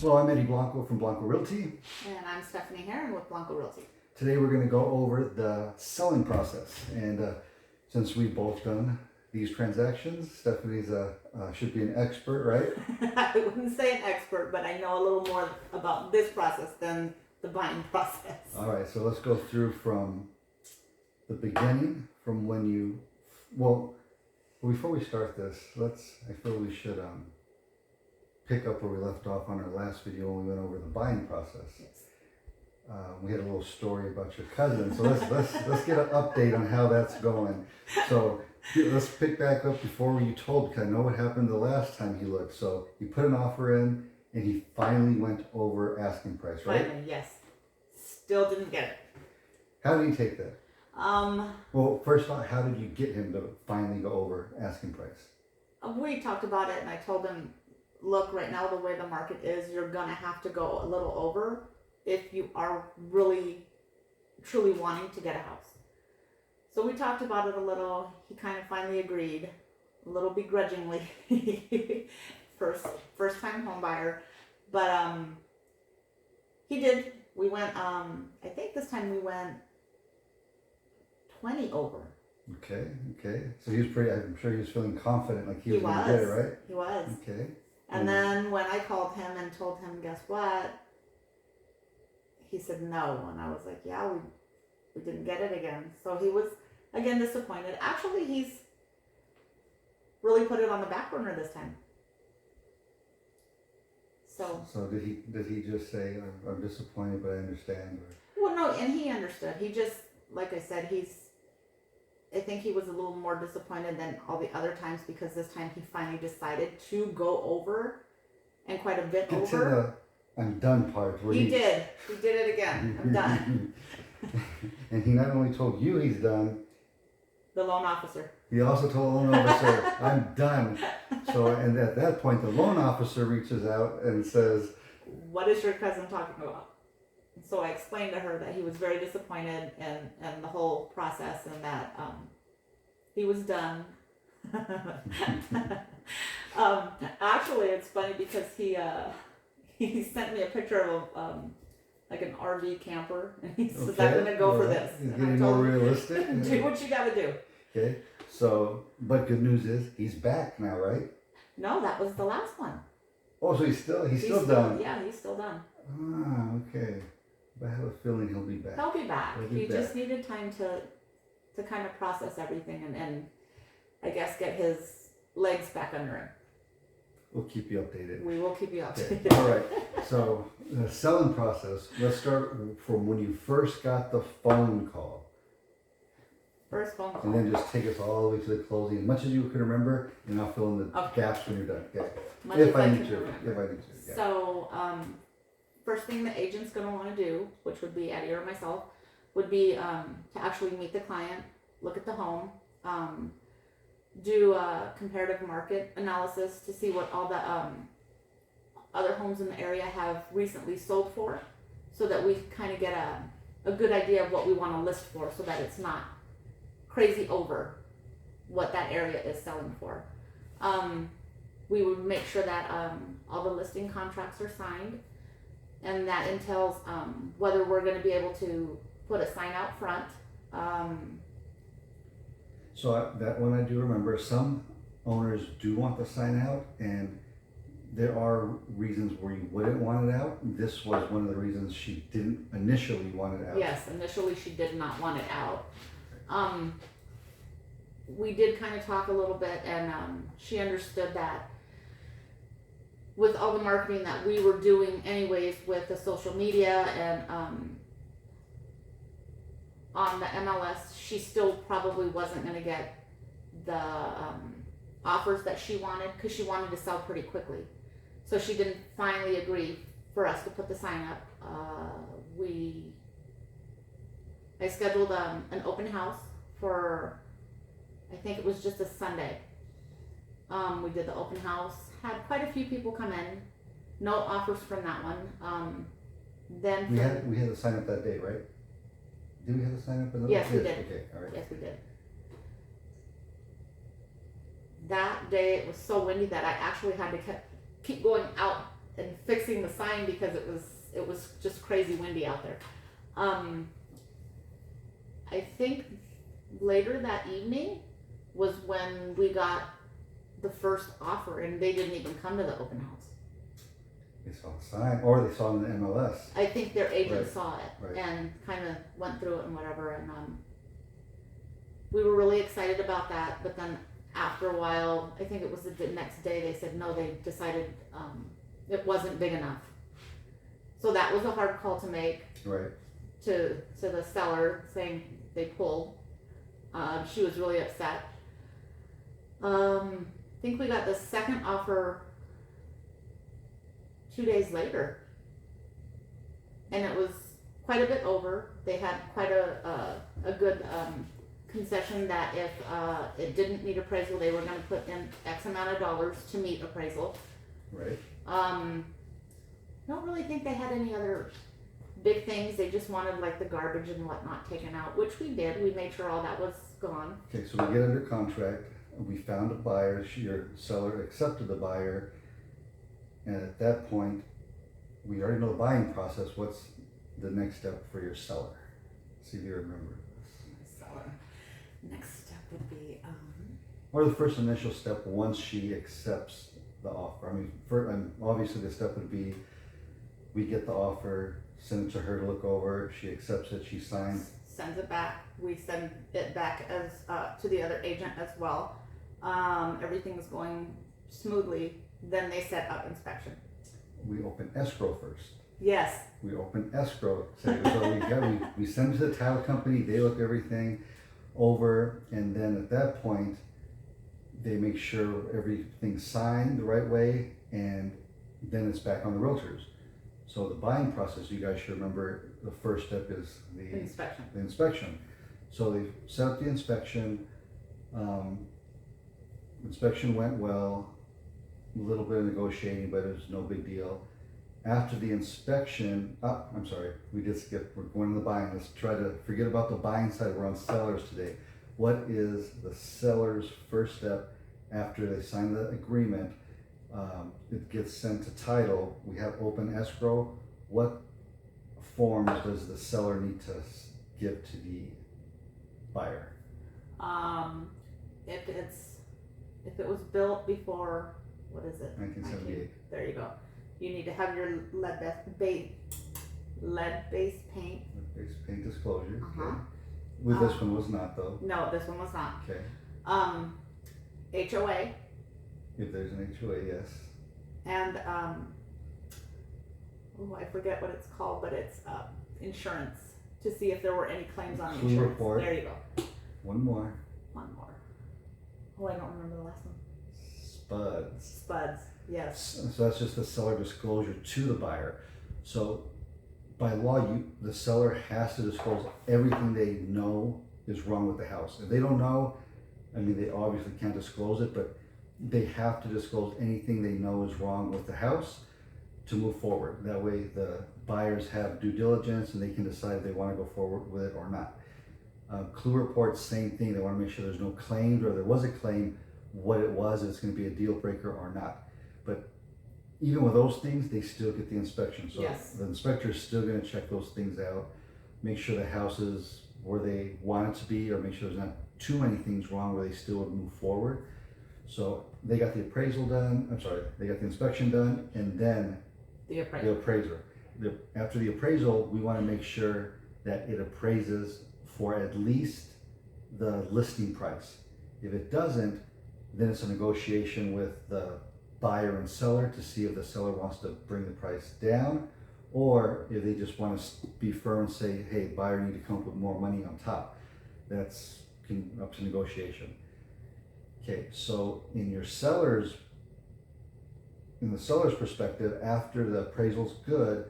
Hello, I'm Eddy Blanco from Blanco Realty. And I'm Stephanie Heron with Blanco Realty. Today we're going to go over the selling process. And since we've both done these transactions, Stephanie's should be an expert, right? I wouldn't say an expert, but I know a little more about this process than the buying process. All right, so let's go through from the beginning, from when you, well, before we start this, I feel we should pick up where we left off on our last video when we went over the buying process. Yes. We had a little story about your cousin, so let's get an update on how that's going. So let's pick back up before you told, because I know what happened the last time he looked. So he put an offer in, and he finally went over asking price, right? Finally, yes. Still didn't get it. How did he take that? Well, first off, how did you get him to finally go over asking price? We talked about it, and I told him, look, right now the way the market is, you're gonna have to go a little over if you are really, truly wanting to get a house. So we talked about it a little. He kind of finally agreed, a little begrudgingly. first time home buyer, but he did. We went. I think this time we went 20 over. Okay. So he was pretty. I'm sure he was feeling confident, like he was going to get it, right? He was. Okay. And then when I called him and told him, guess what? He said no, and I was like, yeah, we didn't get it again. So he was again disappointed. Actually, he's really put it on the back burner this time. So did he just say, I'm disappointed, but I understand? Or? Well, no, and he understood. He just, like I said, I think he was a little more disappointed than all the other times because this time he finally decided to go over, and quite a bit Get over. to the I'm done part. Where He did it again. I'm done. And he not only told you he's done, The loan officer. he also told the loan officer, I'm done. So, and at that point, the loan officer reaches out and says, what is your cousin talking about? So I explained to her that he was very disappointed in the whole process, and that he was done. Actually, it's funny because he sent me a picture of like an RV camper, and he says, I'm going to go for this. He's And getting I more told him, realistic. do what you got to do. Okay, so, but good news is, he's back now, right? No, that was the last one. Oh, so he's still done. Yeah, he's still done. Ah, okay. But I have a feeling he'll be back. He'll be back. He'll be He back. just needed time to kind of process everything and I guess get his legs back under him. We'll keep you updated. We will keep you Okay. updated. All right. So the selling process. Let's start from when you first got the phone call, First phone call. and then just take us all the way to the closing, as much as you can remember, and I'll fill in the Okay. gaps when you're done. Okay. Much If as I can need to. remember. If I need to. Yeah. So, first thing the agent's going to want to do, which would be Eddy or myself, would be to actually meet the client, look at the home, do a comparative market analysis to see what all the other homes in the area have recently sold for, so that we kind of get a good idea of what we want to list for, so that it's not crazy over what that area is selling for. We would make sure that all the listing contracts are signed, and that entails whether we're going to be able to put a sign out front. So that one I do remember. Some owners do want the sign out, and there are reasons where you wouldn't want it out. This was one of the reasons she didn't initially want it out. Yes, initially she did not want it out. We did kind of talk a little bit, and she understood that with all the marketing that we were doing anyways with the social media and on the MLS, she still probably wasn't going to get the offers that she wanted, because she wanted to sell pretty quickly. So she didn't finally agree for us to put the sign up. I scheduled an open house for, I think it was just a Sunday. We did the open house, had quite a few people come in. No offers from that one. Then we had to sign up that day, right? Did we have to sign up? Yes, we did. Okay, all right. Yes, we did. That day it was so windy that I actually had to keep going out and fixing the sign because it was just crazy windy out there. I think later that evening was when we got the first offer, and they didn't even come to the open house. They saw the sign, or they saw it in the MLS. I think their agent Right, saw it right. and kind of went through it and whatever, and we were really excited about that. But then after a while, I think it was the next day, they said no, they decided it wasn't big enough. So that was a hard call to make. Right. To the seller, saying they pulled. She was really upset. I think we got the second offer 2 days later, and it was quite a bit over. They had quite a good concession that if it didn't meet appraisal, they were going to put in X amount of dollars to meet appraisal. Right. Don't really think they had any other big things. They just wanted like the garbage and whatnot taken out, which we did. We made sure all that was gone. Okay, so we get under contract. We found a buyer. Your seller accepted the buyer, and at that point, we already know the buying process. What's the next step for your seller? See if you remember. Seller. Next step would be Or the first initial step once she accepts the offer. I mean, obviously the step would be we get the offer, send it to her to look over. She accepts it. She signs. sends it back. We send it back as to the other agent as well. Everything's going smoothly. Then they set up inspection. We open escrow first. Yes. We open escrow. So we send it to the title company. They look everything over, and then at that point, they make sure everything's signed the right way, and then it's back on the realtors. So the buying process, you guys should remember, the first step is the inspection. So they set up the inspection. Inspection went well. A little bit of negotiating, but it was no big deal. After the inspection, I'm sorry, we did skip. We're going to the buying. Let's try to forget about the buying side. We're on sellers today. What is the seller's first step after they sign the agreement? It gets sent to title. We have open escrow. What forms does the seller need to give to the buyer? If it was built before, what is it? 1978. There you go. You need to have your lead-based paint. Lead-based paint disclosure. Uh-huh. Okay. With this one was not though. No, this one was not. Okay. HOA. If there's an HOA, yes. And I forget what it's called, but it's insurance, to see if there were any claims on the Clue insurance. report. There you go. One more. Oh, I don't remember the last one. Spuds. Yes. So that's just the seller disclosure to the buyer. So by law, the seller has to disclose everything they know is wrong with the house. If they don't know, I mean, they obviously can't disclose it, but they have to disclose anything they know is wrong with the house to move forward. That way the buyers have due diligence and they can decide if they want to go forward with it or not. Clue reports, same thing. They want to make sure there's no claims, or there was a claim, what it was, if it's going to be a deal breaker or not. But even with those things, they still get the inspection. So yes. The inspector is still going to check those things out, make sure the house is where they want it to be, or make sure there's not too many things wrong where they still would move forward. So they got the appraisal done, they got the inspection done, and then the appraiser. After the appraisal, we want to make sure that it appraises for at least the listing price. If it doesn't, then it's a negotiation with the buyer and seller to see if the seller wants to bring the price down, or if they just want to be firm and say, hey, buyer need to come up with more money on top. That's up to negotiation. Okay, so in the seller's perspective, after the appraisal's good,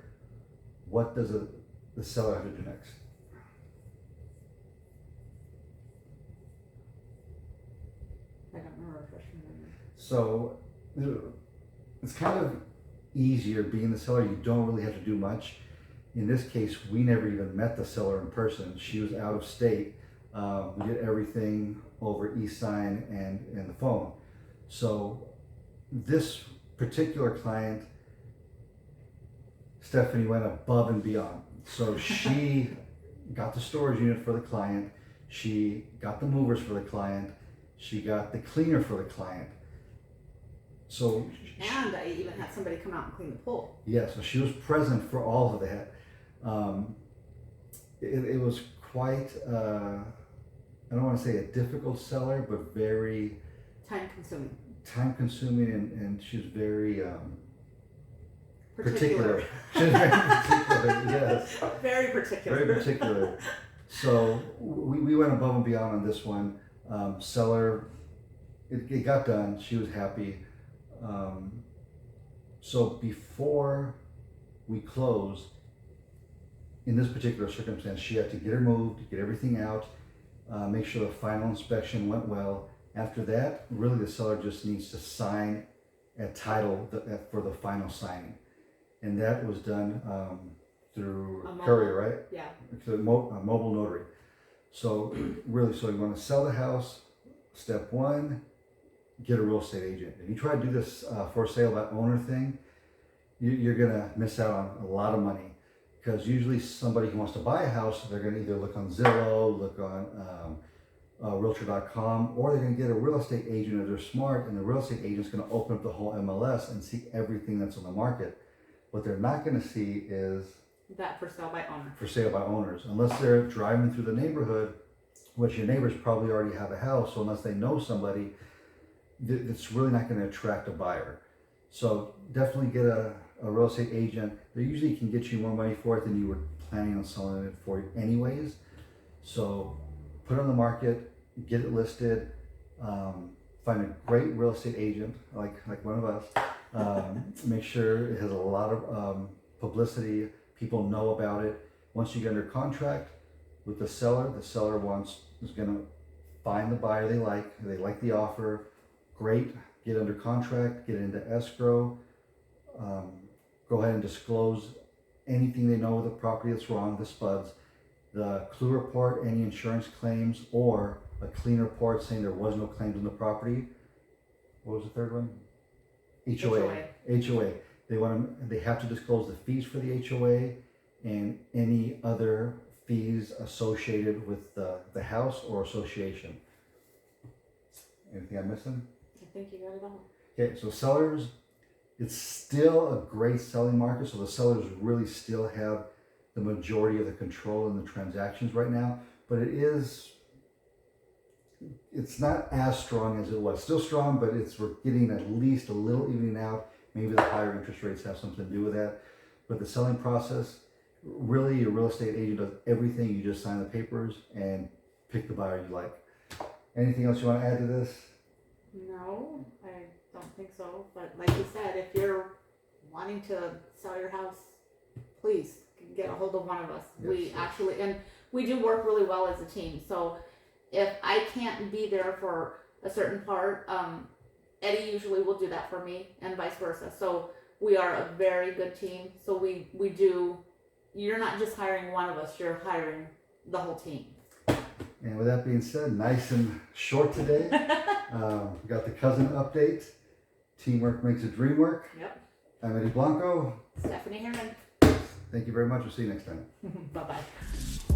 what does the seller have to do next? I don't remember. So it's kind of easier being the seller. You don't really have to do much. In this case, we never even met the seller in person. She was out of state. We did everything over e-sign and the phone. So this particular client, Stephanie went above and beyond. So she got the storage unit for the client. She got the movers for the client. She got the cleaner for the client. So, And I even had somebody come out and clean the pool. yeah, so she was present for all of that. It was quite, I don't want to say a difficult seller, but very Time consuming. time consuming, and she's very Particular. She's very particular, yes. Very particular. Very particular. So we went above and beyond on this one. Seller, it got done. She was happy. So before we closed, in this particular circumstance, she had to get her moved, get everything out, make sure the final inspection went well. After that, really the seller just needs to sign a title for the final signing. And that was done through courier, right? Yeah. It's a mobile notary. So really, so you want to sell the house, step one, get a real estate agent. If you try to do this for sale by owner thing, you're gonna miss out on a lot of money, because usually somebody who wants to buy a house, they're gonna either look on Zillow, look on realtor.com, or they're gonna get a real estate agent if they're smart, and the real estate agent's gonna open up the whole MLS and see everything that's on the market. What they're not gonna see is That for sale by owner. for sale by owners, unless they're driving through the neighborhood, which your neighbors probably already have a house, so unless they know somebody, it's really not going to attract a buyer. So definitely get a real estate agent. They usually can get you more money for it than you were planning on selling it for anyways. So put it on the market, get it listed, find a great real estate agent like one of us. Make sure it has a lot of publicity. People know about it. Once you get under contract with the seller is going to find the buyer they like the offer. Great, get under contract, get into escrow, go ahead and disclose anything they know of the property that's wrong, the spuds, the clue report, any insurance claims, or a clean report saying there was no claims on the property. What was the third one? HOA. They have to disclose the fees for the HOA and any other fees associated with the house or association. Anything I'm missing? I think you got it all. Okay, so sellers, it's still a great selling market. So the sellers really still have the majority of the control in the transactions right now, but it's not as strong as it was. Still strong, but we're getting at least a little evening out. Maybe the higher interest rates have something to do with that. But the selling process, really your real estate agent does everything. You just sign the papers and pick the buyer you like. Anything else you want to add to this? No, I don't think so. But like you said, if you're wanting to sell your house, please get a hold of one of us. Yes. We do work really well as a team. So if I can't be there for a certain part, Eddy usually will do that for me, and vice versa. So we are a very good team. So we do. You're not just hiring one of us; you're hiring the whole team. And with that being said, nice and short today. We got the cousin update. Teamwork makes a dream work. Yep. I'm Eddy Blanco. Stephanie Herman. Thank you very much. We'll see you next time. Bye-bye.